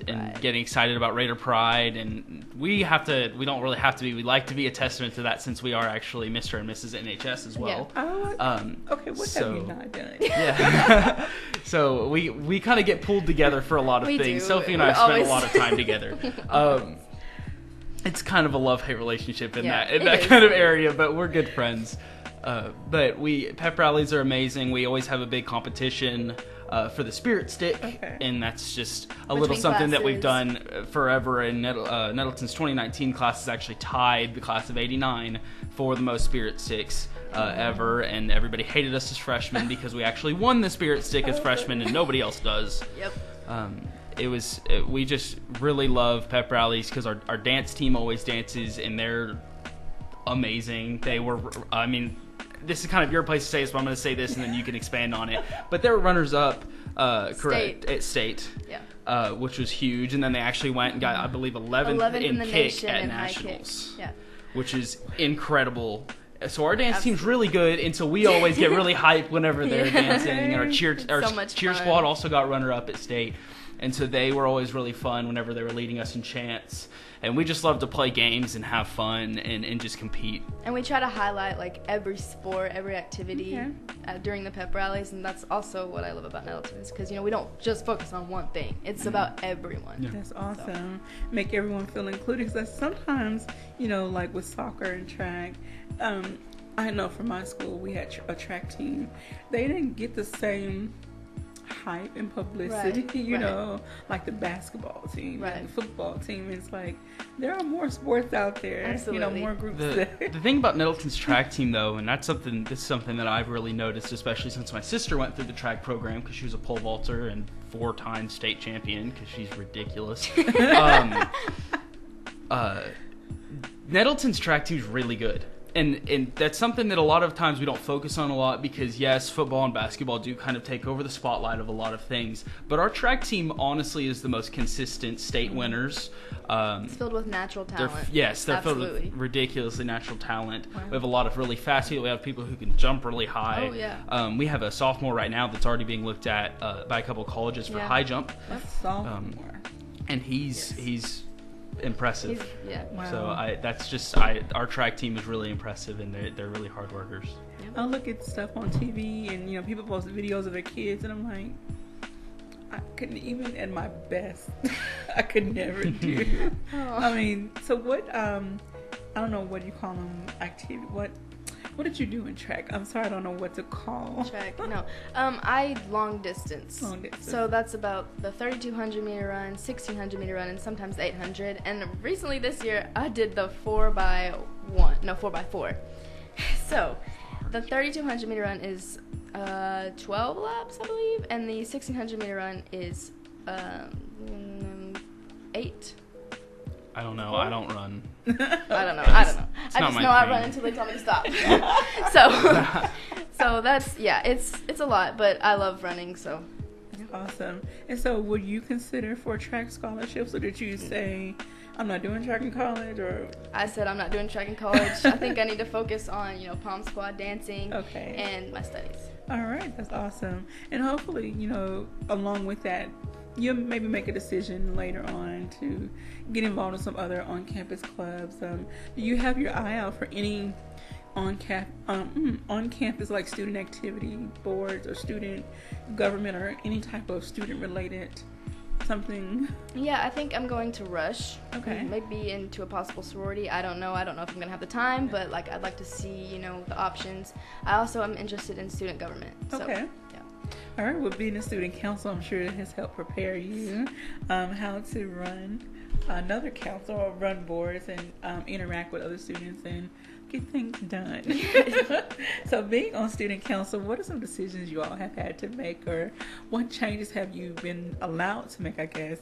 getting excited about Raider Pride, and we don't really have to be. We like to be a testament to that since we are actually Mr. and Mrs. NHS as well. Yeah. What have you not done? Yeah. So we kind of get pulled together for a lot of things. Do. Sophie and I spend a lot of time together. It's kind of a love-hate relationship in that kind of area, but we're good friends. But pep rallies are amazing. We always have a big competition for the Spirit Stick, and that's just a little something that we've done forever. And Nettleton's 2019 class has actually tied the class of '89 for the most Spirit Sticks ever, and everybody hated us as freshmen because we actually won the Spirit Stick as freshmen, and nobody else does. Yep. We just really love pep rallies because our dance team always dances, and they're amazing. This is kind of your place to say this, but I'm going to say this, and then you can expand on it. But they were runners-up, correct, at state, which was huge. And then they actually went and got, I believe, 11th in kick at nationals, which is incredible. So our dance team's really good, and so we always get really hyped whenever they're dancing. And our cheer squad also got runner-up at state. And so they were always really fun whenever they were leading us in chants. And we just love to play games and have fun and just compete. And we try to highlight every sport, every activity during the pep rallies. And that's also what I love about Nettleton is because, we don't just focus on one thing. It's about everyone. Yeah. That's awesome. Make everyone feel included. Because sometimes, like with soccer and track, I know for my school we had a track team. They didn't get the same hype and publicity, like the basketball team and the football team. It's like there are more sports out there. Absolutely. More groups the thing about Nettleton's track team, though, and this is something that I've really noticed, especially since my sister went through the track program because she was a pole vaulter and 4-time state champion because she's ridiculous. Nettleton's track team is really good. And that's something that a lot of times we don't focus on a lot because, yes, football and basketball do kind of take over the spotlight of a lot of things. But our track team, honestly, is the most consistent state winners. It's filled with natural talent. They're filled with ridiculously natural talent. Wow. We have a lot of really fast people. We have people who can jump really high. Oh, yeah. We have a sophomore right now that's already being looked at by a couple of colleges for high jump. That's sophomore. And he's impressive. Wow. So our track team is really impressive, and they're really hard workers. I look at stuff on TV and people post videos of their kids, and I'm like, I couldn't even at my best. I could never do. So what? I don't know what you call them. Activity. What did you do in track? I'm sorry, I don't know what to call. Track, no. I long distance. So that's about the 3,200 meter run, 1,600 meter run, and sometimes 800. And recently this year, I did the 4x4. So the 3,200 meter run is 12 laps, I believe, and the 1,600 meter run is 8. I don't know. I don't run. I don't know. I just know I run until they tell me to stop. So that's it's a lot, but I love running. So awesome. And so, would you consider for track scholarships, or did you say I'm not doing track in college? Or I said I'm not doing track in college. I think I need to focus on pom squad dancing and my studies. All right, that's awesome. And hopefully, along with that, you'll maybe make a decision later on to get involved in some other on-campus clubs. Do you have your eye out for any on-campus like student activity boards or student government or any type of student-related something? Yeah, I think I'm going to Rush. Okay. Maybe into a possible sorority. I don't know if I'm going to have the time, but I'd like to see, the options. I also am interested in student government. Okay. All right, well, being a student council, I'm sure it has helped prepare you how to run another council or run boards and interact with other students and get things done. So being on student council, what are some decisions you all have had to make, or what changes have you been allowed to make, I guess,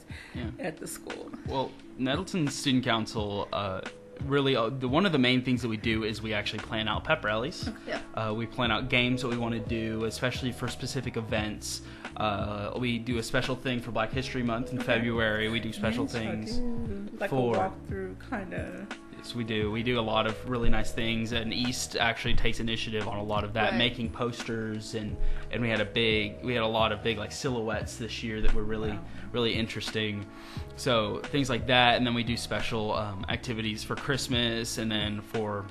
at the school? Well, Nettleton Student Council, really, one of the main things that we do is we actually plan out pep rallies. We plan out games that we want to do, especially for specific events. We do a special thing for Black History Month in February. We do special things like for a walkthrough kind of. Yes, we do. We do a lot of really nice things, and East actually takes initiative on a lot of that, making posters, and we had a lot of big like silhouettes this year that were really interesting. So things like that, and then we do special activities for Christmas, and then for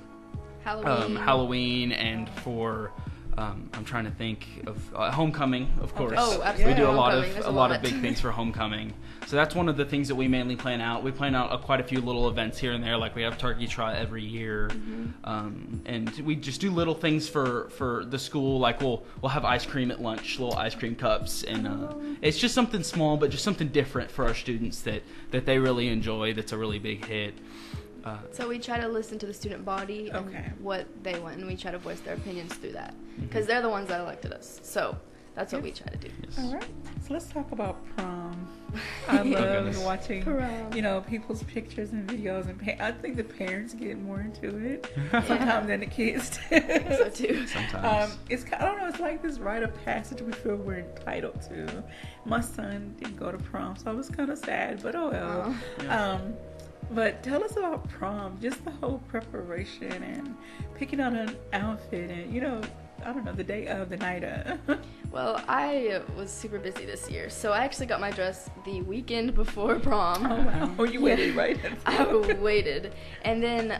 Halloween, and for I'm trying to think of homecoming, of course. Oh, absolutely. We do a Homecoming. lot of big things for homecoming. So that's one of the things that we mainly plan out. We plan out quite a few little events here and there, like we have Turkey Trot every year, and we just do little things for the school. Like we'll have ice cream at lunch, little ice cream cups, and it's just something small, but just something different for our students that they really enjoy. That's a really big hit. So we try to listen to the student body and what they want, and we try to voice their opinions through that, because they're the ones that elected us. So that's what we try to do. All right, so let's talk about prom. I love watching, people's pictures and videos, and I think the parents get more into it sometimes than the kids do. So too. Sometimes. I don't know. It's like this rite of passage we feel we're entitled to. My son didn't go to prom, so I was kind of sad, but oh well. But tell us about prom, just the whole preparation and picking out an outfit and, I don't know, the day of, the night of. Well, I was super busy this year, so I actually got my dress the weekend before prom. Oh, wow. Oh, you waited, right? I waited. And then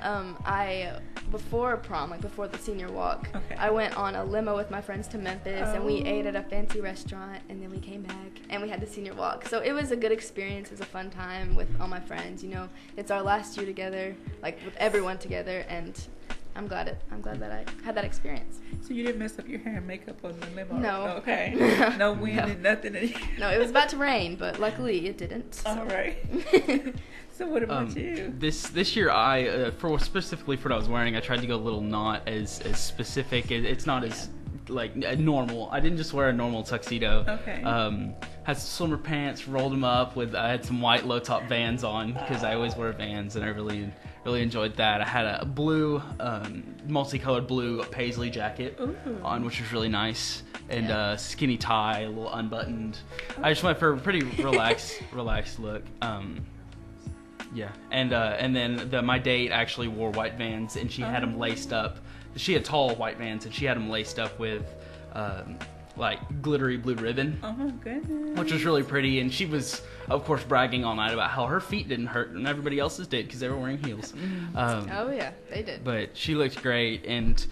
before prom, like before the senior walk, I went on a limo with my friends to Memphis, and we ate at a fancy restaurant, and then we came back, and we had the senior walk. So it was a good experience. It was a fun time with all my friends. It's our last year together, like with everyone together, and I'm glad that I had that experience. So you didn't mess up your hair and makeup on the limo? No. Okay. No wind and nothing? No, it was about to rain, but luckily it didn't. So. All right. So what about you? This year, for specifically for what I was wearing, I tried to go a little not as specific. It's not as like normal. I didn't just wear a normal tuxedo. Okay. Had some swimmer pants, rolled them up I had some white low top Vans on because I always wear Vans, and I really enjoyed that. I had a blue, multicolored blue paisley jacket on, which was really nice, and a skinny tie, a little unbuttoned. I just went for a pretty relaxed look. And then my date actually wore white Vans, and she had them laced up. She had tall white Vans, and she had them laced up with like glittery blue ribbon. Oh my goodness. Which was really pretty, and she was, of course, bragging all night about how her feet didn't hurt and everybody else's did because they were wearing heels. Oh yeah, they did. But she looked great, and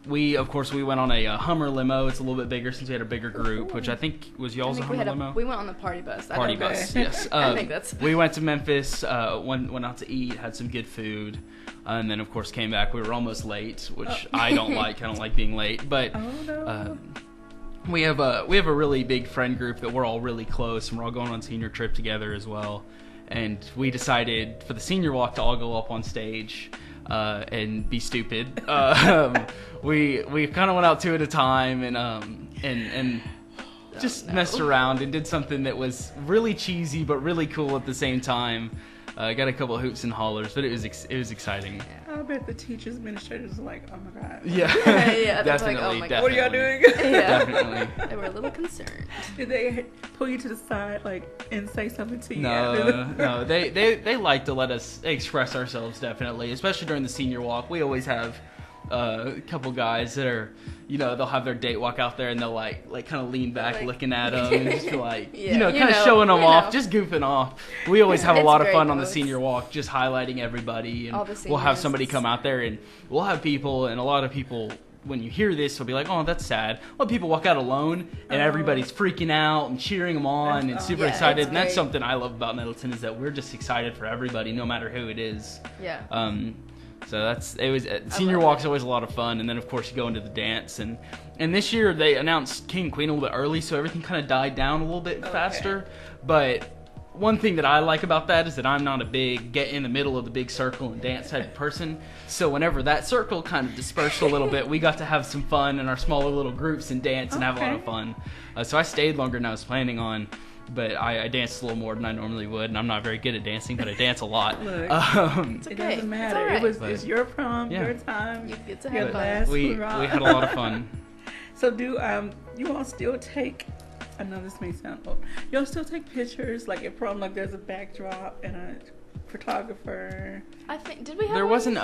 we went on a Hummer limo. It's a little bit bigger since we had a bigger group, which I think was y'all's a Hummer limo. We went on the party bus. Party bus, yes. I think that's. We went to Memphis, went out to eat, had some good food, and then of course came back. We were almost late, which I don't like. I don't like being late, but. We have a really big friend group that we're all really close, and we're all going on senior trip together as well. And we decided for the senior walk to all go up on stage and be stupid. We kind of went out two at a time and just messed around and did something that was really cheesy but really cool at the same time. Got a couple of hoots and hollers, but it was exciting. I bet the teachers, administrators are like, oh my god. Yeah, yeah, definitely. Like, oh my God. What are y'all doing? Yeah. Definitely. They were a little concerned. Did they pull you to the side, and say something to you? No. They like to let us express ourselves, definitely, especially during the senior walk. We always have a couple guys that are, they'll have their date walk out there, and they'll like kind of lean back looking at them and just be like, kind of showing them off, just goofing off. We always have a lot of fun on the senior walk, just highlighting everybody, and we'll have somebody come out there, and we'll have people, and a lot of people, when you hear this, will be like, oh, that's sad. A lot of people walk out alone, and everybody's freaking out and cheering them on and super excited, and that's something I love about Nettleton, is that we're just excited for everybody, no matter who it is. Yeah. So senior walk's always a lot of fun, and then of course you go into the dance, and this year they announced King and Queen a little bit early, so everything kind of died down a little bit faster, but one thing that I like about that is that I'm not a big get in the middle of the big circle and dance type of person. So whenever that circle kind of dispersed a little bit, we got to have some fun in our smaller little groups and dance and have a lot of fun. So I stayed longer than I was planning on, but I danced a little more than I normally would, and I'm not very good at dancing, but I dance a lot. Look, It's it okay. doesn't matter. It's all right. It's your prom, Yeah. your time. You get to your have fun. last We hurrah. had a lot of fun. So do you all still take? I know this may sound old. Y'all still take pictures like at prom, like there's a backdrop and a photographer. I think did we have There one? wasn't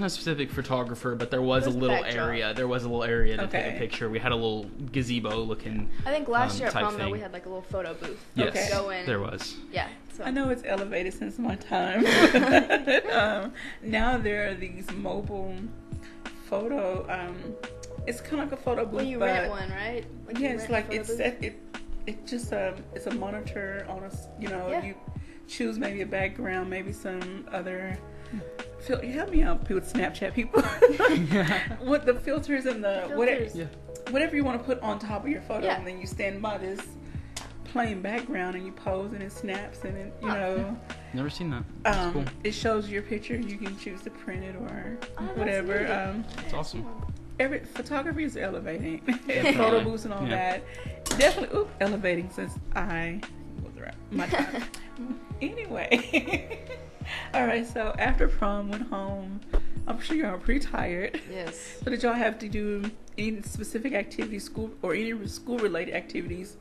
a specific photographer, but there was a There's little backdrop. area. There was a little area to take Okay. a picture. We had a little gazebo looking. I think last year at type prom though thing. we had like a little photo booth. Yes, Okay. Go in. there was. Yeah. So. I know it's elevated since my time. Now there are these mobile photo. It's kind of like a photo booth. When you but rent one, right? Yeah, you it's rent a like photo it's booth? set. It just it's a monitor on Yeah. you choose maybe a background, maybe some other. Help me out with Snapchat people. What the filters and the whatever you want to put on top of your photo, Yeah. and then you stand by this plain background and you pose and it snaps and it, Never seen that. That's cool. it shows your picture. You can choose to print it or that's whatever. neat. That's awesome. Every photography is elevating. And photo booths and all that. Definitely elevating since I was around my time. Anyway. All right, so after prom, went home. I'm sure you're all pretty tired. Yes. So did y'all have to do any specific activities, school or any school-related activities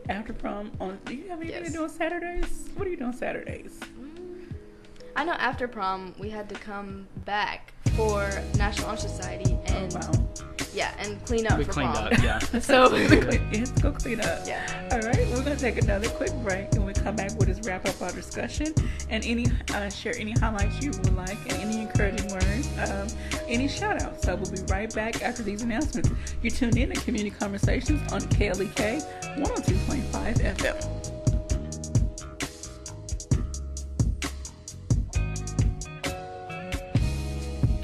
after prom? Do you have anything to do on Saturdays? What are you doing Saturdays? I know after prom we had to come back for National Honor Society and and clean up We for cleaned prom. up, yeah. So Let's go clean up. Yeah. All right, we're gonna take another quick break, and when we come back, we'll just wrap up our discussion and share any highlights you would like and any encouraging words, any shout outs. So we'll be right back after these announcements. You're tuned in to Community Conversations on KLEK 102.5 FM.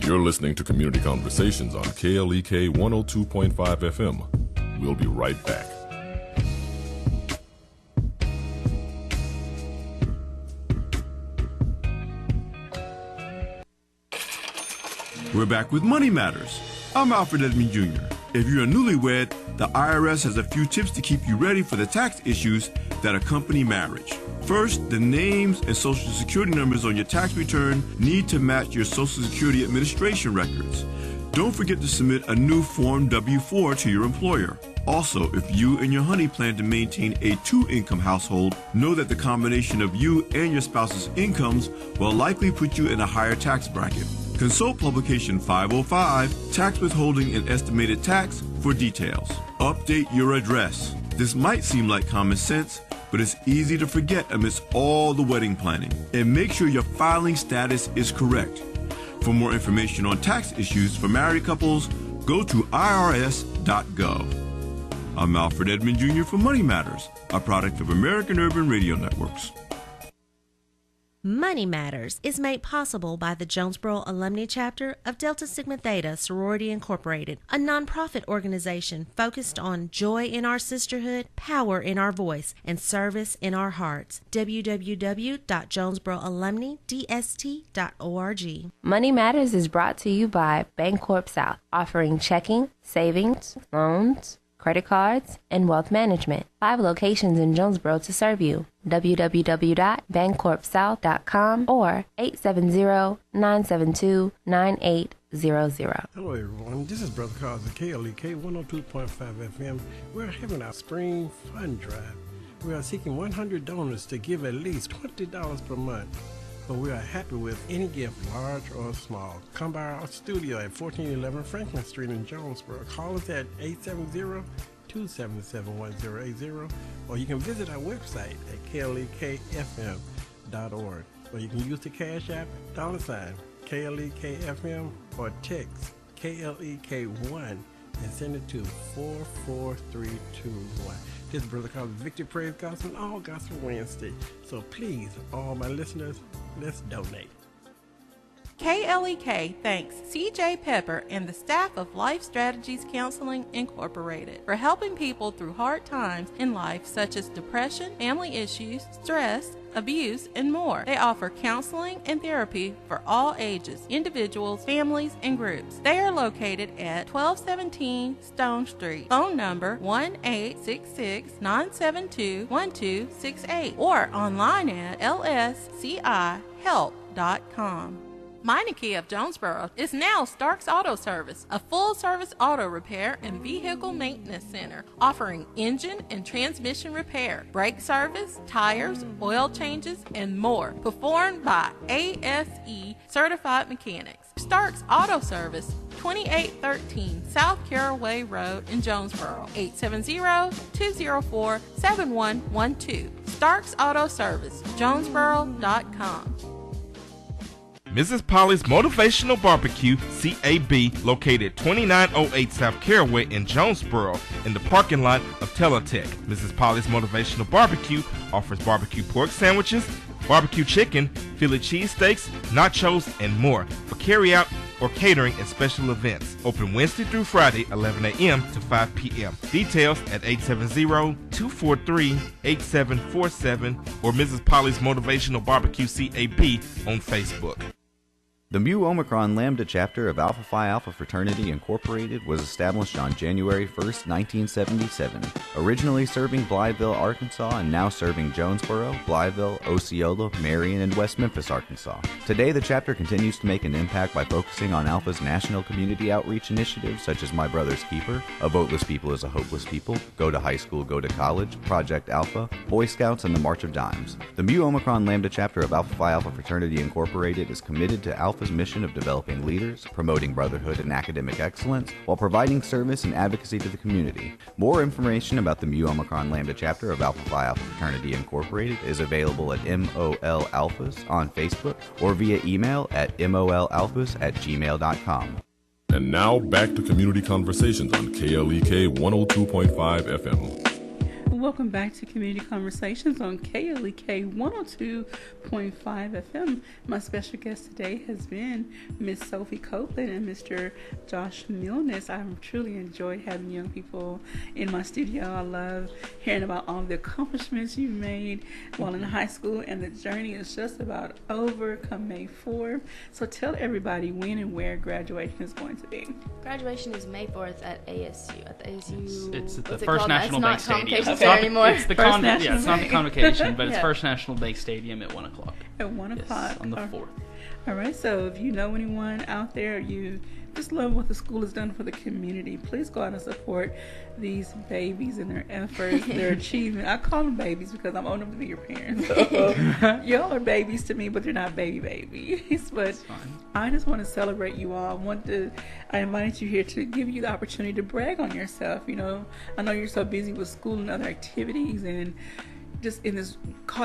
You're listening to Community Conversations on KLEK 102.5 FM. We'll be right back. We're back with Money Matters. I'm Alfred Edmond Jr. If you're a newlywed, the IRS has a few tips to keep you ready for the tax issues that accompany marriage. First, the names and Social Security numbers on your tax return need to match your Social Security Administration records. Don't forget to submit a new Form W-4 to your employer. Also, if you and your honey plan to maintain a two-income household, know that the combination of you and your spouse's incomes will likely put you in a higher tax bracket. Consult Publication 505, Tax Withholding and Estimated Tax, for details. Update your address. This might seem like common sense, but it's easy to forget amidst all the wedding planning. And make sure your filing status is correct. For more information on tax issues for married couples, go to irs.gov. I'm Alfred Edmond Jr. for Money Matters, a product of American Urban Radio Networks. Money Matters is made possible by the Jonesboro Alumni Chapter of Delta Sigma Theta Sorority Incorporated, a nonprofit organization focused on joy in our sisterhood, power in our voice, and service in our hearts. www.jonesboroalumnidst.org. Money Matters is brought to you by Bancorp South, offering checking, savings, loans, credit cards, and wealth management. 5 locations in Jonesboro to serve you. www.bancorpsouth.com or 870-972-9800. Hello everyone, this is Brother Carls at KLEK 102.5 FM. We're having our spring fund drive. We are seeking 100 donors to give at least $20 per month. But we are happy with any gift, large or small. Come by our studio at 1411 Franklin Street in Jonesboro. Call us at 870-277-1080, or you can visit our website at klekfm.org. Or you can use the Cash App, $KLEKFM, or text KLEK1 and send it to 44321. This is Brother Carlos Victory Praise Gospel, all Gospel Wednesday. So please, all my listeners, let's donate. KLEK thanks CJ Pepper and the staff of Life Strategies Counseling Incorporated for helping people through hard times in life such as depression, family issues, stress, abuse, and more. They offer counseling and therapy for all ages, individuals, families, and groups. They are located at 1217 Stone Street. Phone number 1-866-972-1268 or online at lscihelp.com. Meineke of Jonesboro is now Starks Auto Service, a full-service auto repair and vehicle maintenance center offering engine and transmission repair, brake service, tires, oil changes, and more, performed by ASE certified mechanics. Starks Auto Service, 2813 South Caraway Road in Jonesboro, 870-204-7112. Starks Auto Service, Jonesboro.com. Mrs. Polly's Motivational Barbecue, CAB, located 2908 South Caraway in Jonesboro in the parking lot of Teletech. Mrs. Polly's Motivational Barbecue offers barbecue pork sandwiches, barbecue chicken, Philly cheesesteaks, nachos, and more for carry-out or catering at special events. Open Wednesday through Friday, 11 a.m. to 5 p.m. Details at 870-243-8747 or Mrs. Polly's Motivational Barbecue CAB on Facebook. The Mu Omicron Lambda chapter of Alpha Phi Alpha Fraternity Incorporated was established on January 1st, 1977, originally serving Blytheville, Arkansas, and now serving Jonesboro, Blytheville, Osceola, Marion, and West Memphis, Arkansas. Today, the chapter continues to make an impact by focusing on Alpha's national community outreach initiatives such as My Brother's Keeper, A Voteless People is a Hopeless People, Go to High School, Go to College, Project Alpha, Boy Scouts, and the March of Dimes. The Mu Omicron Lambda chapter of Alpha Phi Alpha Fraternity Incorporated is committed to Alpha's mission of developing leaders, promoting brotherhood and academic excellence, while providing service and advocacy to the community. More information about the Mu Omicron Lambda chapter of Alpha Phi Alpha Fraternity Incorporated is available at MOL Alphas on Facebook or via email at molalphas@gmail.com. And now back to Community Conversations on KLEK 102.5 FM. Welcome back to Community Conversations on KLEK 102.5 FM. My special guest today has been Miss Sophie Copeland and Mr. Josh Milnes. I've truly enjoyed having young people in my studio. I love hearing about all the accomplishments you've made while in high school, and the journey is just about over come May 4th. So tell everybody when and where graduation is going to be. Graduation is May 4th at ASU. At the ASU. It's at the First National Bank Stadium. Anymore. It's the it's not the convocation, but it's First National Bank Stadium at 1 o'clock. At 1 o'clock. On the 4th. All right, so if you know anyone out there, you just love what the school has done for the community, please go out and support these babies and their efforts, their achievement. I call them babies because I'm old enough to be your parents. So y'all are babies to me, but they're not babies. But I just want to celebrate you all. I invited you here to give you the opportunity to brag on yourself. You know, I know you're so busy with school and other activities, and just in this,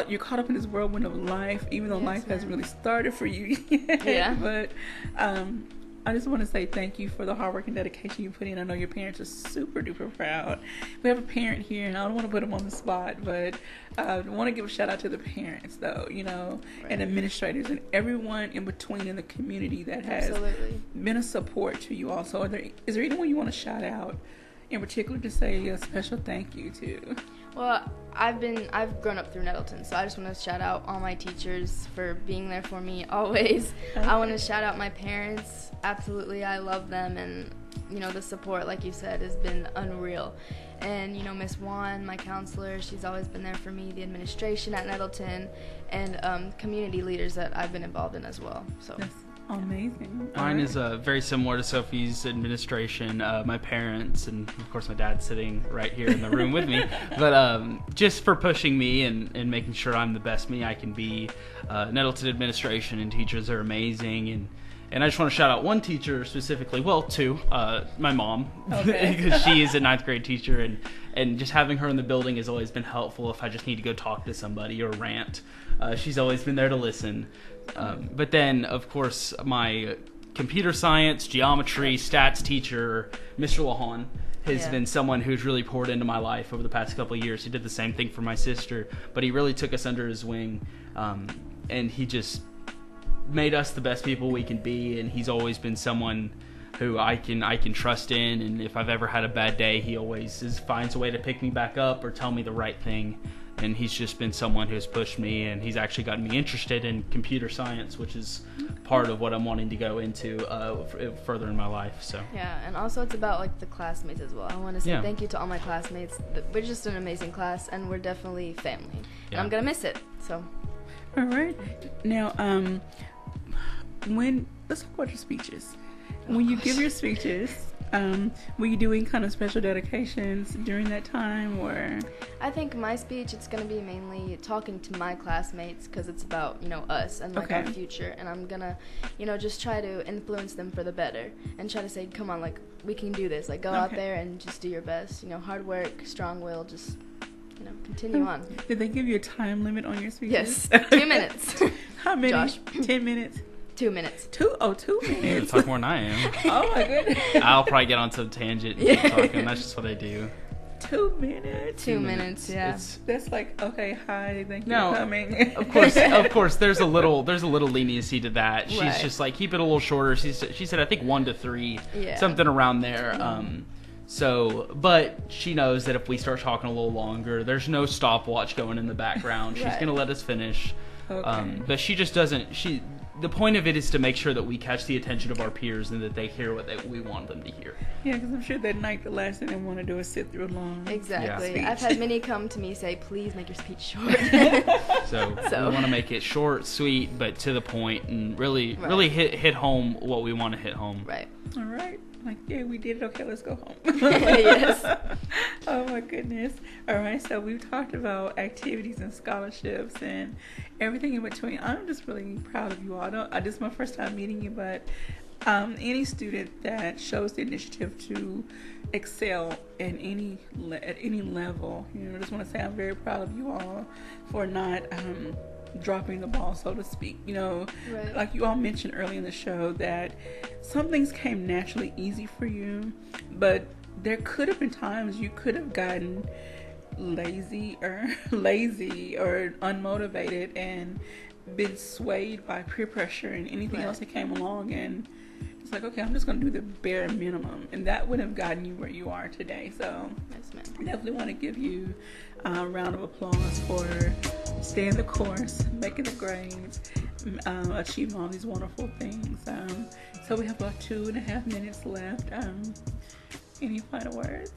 you're caught up in this whirlwind of life, even though life hasn't really started for you yet. Yeah. But I just want to say thank you for the hard work and dedication you put in. I know your parents are super duper proud. We have a parent here, and I don't want to put them on the spot, but I want to give a shout out to the parents, though, you know, and administrators and everyone in between in the community that has been a support to you all. So is there anyone you want to shout out in particular to say a special thank you to? Well, I've grown up through Nettleton, so I just want to shout out all my teachers for being there for me always. Okay. I want to shout out my parents. Absolutely, I love them, and you know, the support, like you said, has been unreal. And you know, Miss Wan, my counselor, she's always been there for me. The administration at Nettleton, and community leaders that I've been involved in as well. So. Yes. Amazing. Mine is very similar to Sophie's administration. My parents, and of course my dad's sitting right here in the room with me, but just for pushing me and making sure I'm the best me I can be. Nettleton administration and teachers are amazing, and I just want to shout out one teacher specifically, well, two, my mom, because she is a 9th grade teacher, and just having her in the building has always been helpful if I just need to go talk to somebody or rant. She's always been there to listen. But then, of course, my computer science, geometry, stats teacher, Mr. Lahan, has been someone who's really poured into my life over the past couple of years. He did the same thing for my sister, but he really took us under his wing, and he just made us the best people we can be, and he's always been someone who I can trust in, and if I've ever had a bad day, he always finds a way to pick me back up or tell me the right thing. And he's just been someone who's pushed me, and he's actually gotten me interested in computer science, which is part of what I'm wanting to go into further in my life. So yeah, and also it's about like the classmates as well. I want to say thank you to all my classmates. We're just an amazing class, and we're definitely family. And I'm gonna miss it. So all right, now let's talk about your speeches. When you give your speeches, were you doing kind of special dedications during that time, or? I think my speech, it's going to be mainly talking to my classmates, because it's about, us and like our future, and I'm going to, just try to influence them for the better and try to say, come on, like, we can do this, like, go out there and just do your best, hard work, strong will, just, continue on. Did they give you a time limit on your speeches? Yes, 2 minutes. How many? Josh. 10 minutes? 2 minutes. 2 minutes. You're gonna talk more than I am. Oh my goodness. I'll probably get onto a tangent and keep talking. That's just what I do. 2 minutes. 2 minutes. Yeah. That's like, okay, hi, thank you for coming. Of course. There's a little leniency to that. She's just like, keep it a little shorter. She said I think 1 to 3, something around there. But she knows that if we start talking a little longer, there's no stopwatch going in the background. She's gonna let us finish. Okay. But she just doesn't. The point of it is to make sure that we catch the attention of our peers and that they hear what we want them to hear. Yeah, because I'm sure that night the last thing they want to do is sit through a long Exactly. speech. I've had many come to me say, please make your speech short. So we want to make it short, sweet, but to the point, and really hit home what we want to hit home. Right. All right. Like, yeah, we did it. Okay, let's go home. Yes. Oh my goodness. All right, so we've talked about activities and scholarships and everything in between. I'm just really proud of you all. This is my first time meeting you, but any student that shows the initiative to excel at any level, I just want to say I'm very proud of you all for not dropping the ball, so to speak. Like you all mentioned early in the show that some things came naturally easy for you, but there could have been times you could have gotten lazy or unmotivated and been swayed by peer pressure and anything else that came along, and it's like, okay, I'm just going to do the bare minimum, and that would have gotten you where you are today. So I definitely want to give you a round of applause for staying the course, making the grades, achieving all these wonderful things. So we have about 2.5 minutes left. Any final words?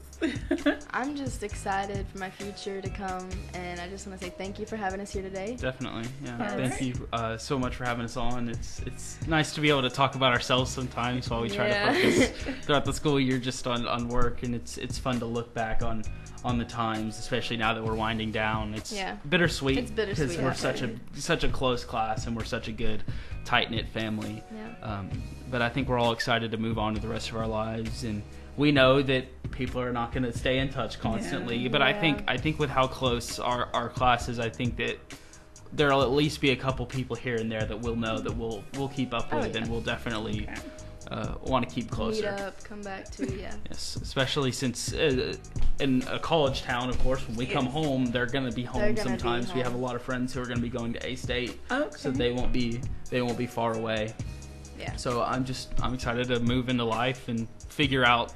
I'm just excited for my future to come, and I just want to say thank you for having us here today. Definitely, yeah. Thank you so much for having us on. It's nice to be able to talk about ourselves sometimes while we try to focus throughout the school year just on work, and it's fun to look back on the times, especially now that we're winding down. It's bittersweet. It's bittersweet because we're such a close class, and we're such a good tight-knit family. Yeah. But I think we're all excited to move on to the rest of our lives, and we know that people are not going to stay in touch constantly, but I think with how close our class is, I think that there'll at least be a couple people here and there that we'll know that we'll keep up with, and we'll definitely want to keep closer. Meet up, come back to, Yes, especially since in a college town, of course, when we come home, they're going to be home sometimes. We have a lot of friends who are going to be going to A-State, so they won't be far away. Yeah. So I'm excited to move into life and figure out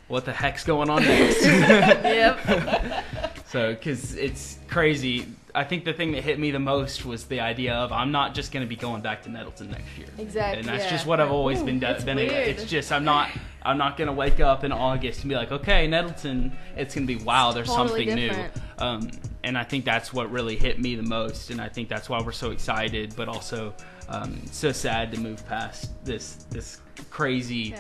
what the heck's going on next. Yep. So, because it's crazy. I think the thing that hit me the most was the idea of I'm not just going to be going back to Nettleton next year. Exactly. And that's just what I've always been. Weird. It's just I'm not going to wake up in August and be like, okay, Nettleton. It's going to be wow. There's totally something different. new. And I think that's what really hit me the most. And I think that's why we're so excited, but also so sad to move past this crazy.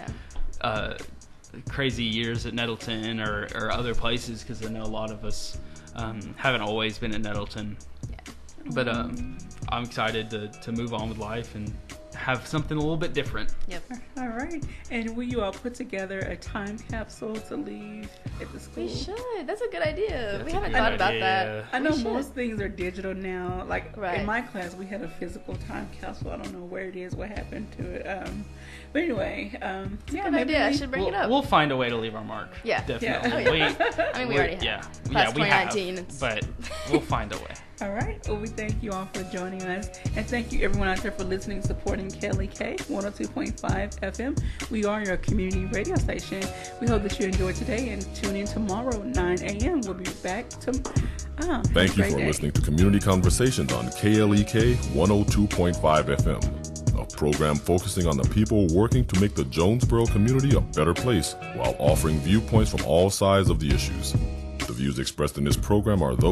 Crazy years at Nettleton or other places, because I know a lot of us haven't always been at Nettleton. But I'm excited to move on with life and have something a little bit different. Yep. All right. And will you all put together a time capsule to leave at the school? We should. That's a good idea. We haven't thought about that. I know most things are digital now. Like in my class, we had a physical time capsule. I don't know where it is, what happened to it. But anyway, good idea. I should bring it up. We'll find a way to leave our mark. Yeah. Definitely. Yeah. I mean, we already have. Yeah. Class We 2019. have. But we'll find a way. All right. Well, we thank you all for joining us. And thank you everyone out there for listening, supporting KLEK 102.5 FM. We are your community radio station. We hope that you enjoyed today and tune in tomorrow, 9 a.m. We'll be back to... Thank you for listening to Community Conversations on KLEK 102.5 FM, a program focusing on the people working to make the Jonesboro community a better place while offering viewpoints from all sides of the issues. The views expressed in this program are those